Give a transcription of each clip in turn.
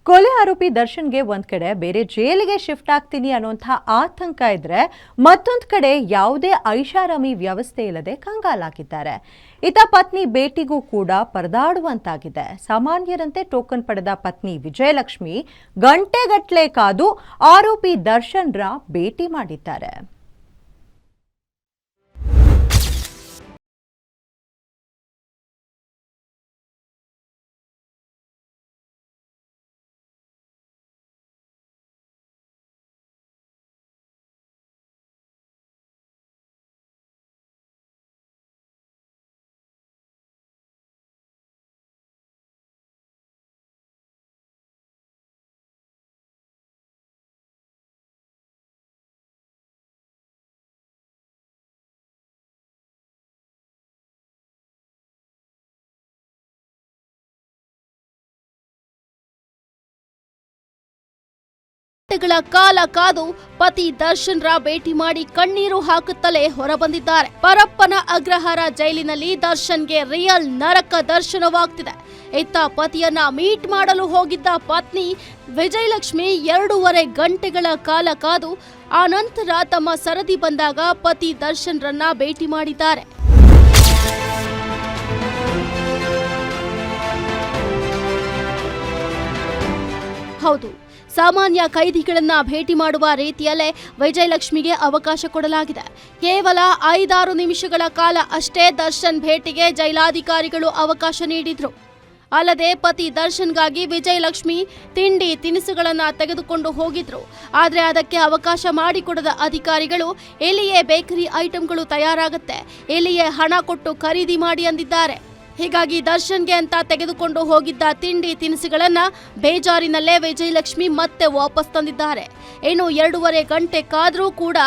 ಕೊಲೆ ಆರೋಪಿ ದರ್ಶನ್ಗೆ ಒಂದ್ ಕಡೆ ಬೇರೆ ಜೈಲಿಗೆ ಶಿಫ್ಟ್ ಆಗ್ತೀನಿ ಅನ್ನೋಂಥ ಆತಂಕ ಇದ್ರೆ ಮತ್ತೊಂದು ಕಡೆ ಯಾವುದೇ ಐಷಾರಾಮಿ ವ್ಯವಸ್ಥೆ ಇಲ್ಲದೆ ಕಂಗಾಲಾಗಿದ್ದಾರೆ. ಇತ ಪತ್ನಿ ಭೇಟಿಗೂ ಕೂಡ ಪರದಾಡುವಂತಾಗಿದೆ. ಸಾಮಾನ್ಯರಂತೆ ಟೋಕನ್ ಪಡೆದ ಪತ್ನಿ ವಿಜಯಲಕ್ಷ್ಮಿ ಗಂಟೆಗಟ್ಟಲೆ ಕಾದು ಆರೋಪಿ ದರ್ಶನ್ರ ಭೇಟಿ ಮಾಡಿದ್ದಾರೆ. ಗಂಟೆಗಳ ಕಾಲ ಕಾದು ಪತಿ ದರ್ಶನ್ರ ಭೇಟಿ ಮಾಡಿ ಕಣ್ಣೀರು ಹಾಕುತ್ತಲೇ ಹೊರಬಂದಿದ್ದಾರೆ. ಪರಪ್ಪನ ಅಗ್ರಹಾರ ಜೈಲಿನಲ್ಲಿ ದರ್ಶನ್ಗೆ ರಿಯಲ್ ನರಕ ದರ್ಶನವಾಗ್ತಿದೆ. ಇತ್ತ ಪತಿಯನ್ನ ಮೀಟ್ ಮಾಡಲು ಹೋಗಿದ್ದ ಪತ್ನಿ ವಿಜಯಲಕ್ಷ್ಮಿ 2.5 ಗಂಟೆಗಳ ಕಾಲ ಕಾದು ಆ ನಂತರ ತಮ್ಮ ಸರದಿ ಬಂದಾಗ ಪತಿ ದರ್ಶನ್ರನ್ನ ಭೇಟಿ ಮಾಡಿದ್ದಾರೆ. ಹೌದು, ಸಾಮಾನ್ಯ ಕೈದಿಗಳನ್ನ ಭೇಟಿ ಮಾಡುವ ರೀತಿಯಲ್ಲೇ ವಿಜಯಲಕ್ಷ್ಮಿಗೆ ಅವಕಾಶ ಕೊಡಲಾಗಿದೆ. ಕೇವಲ 5-6 ನಿಮಿಷಗಳ ಕಾಲ ಅಷ್ಟೇ ದರ್ಶನ್ ಭೇಟಿಗೆ ಜೈಲಾಧಿಕಾರಿಗಳು ಅವಕಾಶ ನೀಡಿದ್ರು. ಅಲ್ಲದೆ ಪತಿ ದರ್ಶನ್ಗಾಗಿ ವಿಜಯಲಕ್ಷ್ಮಿ ತಿಂಡಿ ತಿನಿಸುಗಳನ್ನ ತೆಗೆದುಕೊಂಡು ಹೋಗಿದ್ರು. ಆದ್ರೆ ಅದಕ್ಕೆ ಅವಕಾಶ ಮಾಡಿಕೊಡದ ಅಧಿಕಾರಿಗಳು ಇಲ್ಲಿಯೇ ಬೇಕರಿ ಐಟಂಗಳು ತಯಾರಾಗುತ್ತೆ, ಇಲ್ಲಿಯೇ ಹಣ ಕೊಟ್ಟು ಖರೀದಿ ಮಾಡಿ ಅಂದಿದ್ದಾರೆ. ಹೀಗಾಗಿ ದರ್ಶನ್ಗೆ ಅಂತ ತೆಗೆದುಕೊಂಡು ಹೋಗಿದ್ದ ತಿಂಡಿ ತಿನಿಸುಗಳನ್ನ ಬೇಜಾರಿನಲ್ಲೇ ವಿಜಯಲಕ್ಷ್ಮಿ ಮತ್ತೆ ವಾಪಸ್ ತಂದಿದ್ದಾರೆ. ಇನ್ನು 2.5 ಗಂಟೆ ಕಾದ್ರೂ ಕೂಡ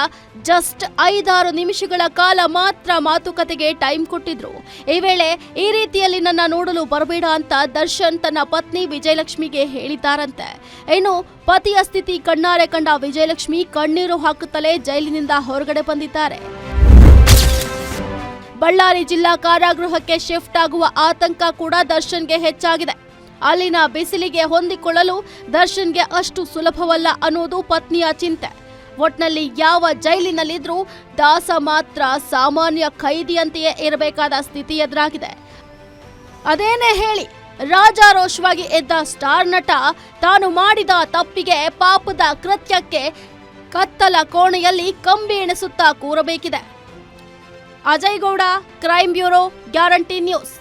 ಜಸ್ಟ್ 5-6 ನಿಮಿಷಗಳ ಕಾಲ ಮಾತ್ರ ಮಾತುಕತೆಗೆ ಟೈಮ್ ಕೊಟ್ಟಿದ್ರು. ಈ ವೇಳೆ ಈ ರೀತಿಯಲ್ಲಿ ನನ್ನ ನೋಡಲು ಬರಬೇಡ ಅಂತ ದರ್ಶನ್ ತನ್ನ ಪತ್ನಿ ವಿಜಯಲಕ್ಷ್ಮಿಗೆ ಹೇಳಿದ್ದಾರಂತೆ. ಇನ್ನು ಪತಿಯ ಸ್ಥಿತಿ ಕಣ್ಣಾರೆ ಕಂಡ ವಿಜಯಲಕ್ಷ್ಮಿ ಕಣ್ಣೀರು ಹಾಕುತ್ತಲೇ ಜೈಲಿನಿಂದ ಹೊರಗಡೆ ಬಂದಿದ್ದಾರೆ. ಬಳ್ಳಾರಿ ಜಿಲ್ಲಾ ಕಾರಾಗೃಹಕ್ಕೆ ಶಿಫ್ಟ್ ಆಗುವ ಆತಂಕ ಕೂಡ ದರ್ಶನ್ಗೆ ಹೆಚ್ಚಾಗಿದೆ. ಅಲ್ಲಿನ ಬಿಸಿಲಿಗೆ ಹೊಂದಿಕೊಳ್ಳಲು ದರ್ಶನ್ಗೆ ಅಷ್ಟು ಸುಲಭವಲ್ಲ ಅನ್ನೋದು ಪತ್ನಿಯ ಚಿಂತೆ. ಒಟ್ನಲ್ಲಿ ಯಾವ ಜೈಲಿನಲ್ಲಿದ್ರೂ ದಾಸ ಮಾತ್ರ ಸಾಮಾನ್ಯ ಖೈದಿಯಂತೆಯೇ ಇರಬೇಕಾದ ಸ್ಥಿತಿ ಎದುರಾಗಿದೆ. ಅದೇನೇ ಹೇಳಿ, ರಾಜಾರೋಷವಾಗಿ ಎದ್ದ ಸ್ಟಾರ್ ನಟ ತಾನು ಮಾಡಿದ ತಪ್ಪಿಗೆ, ಪಾಪದ ಕೃತ್ಯಕ್ಕೆ ಕತ್ತಲ ಕೋಣೆಯಲ್ಲಿ ಕಂಬಿ ಎಣಿಸುತ್ತಾ ಕೂರಬೇಕಿದೆ. Ajay Gowda, crime bureau, guarantee news.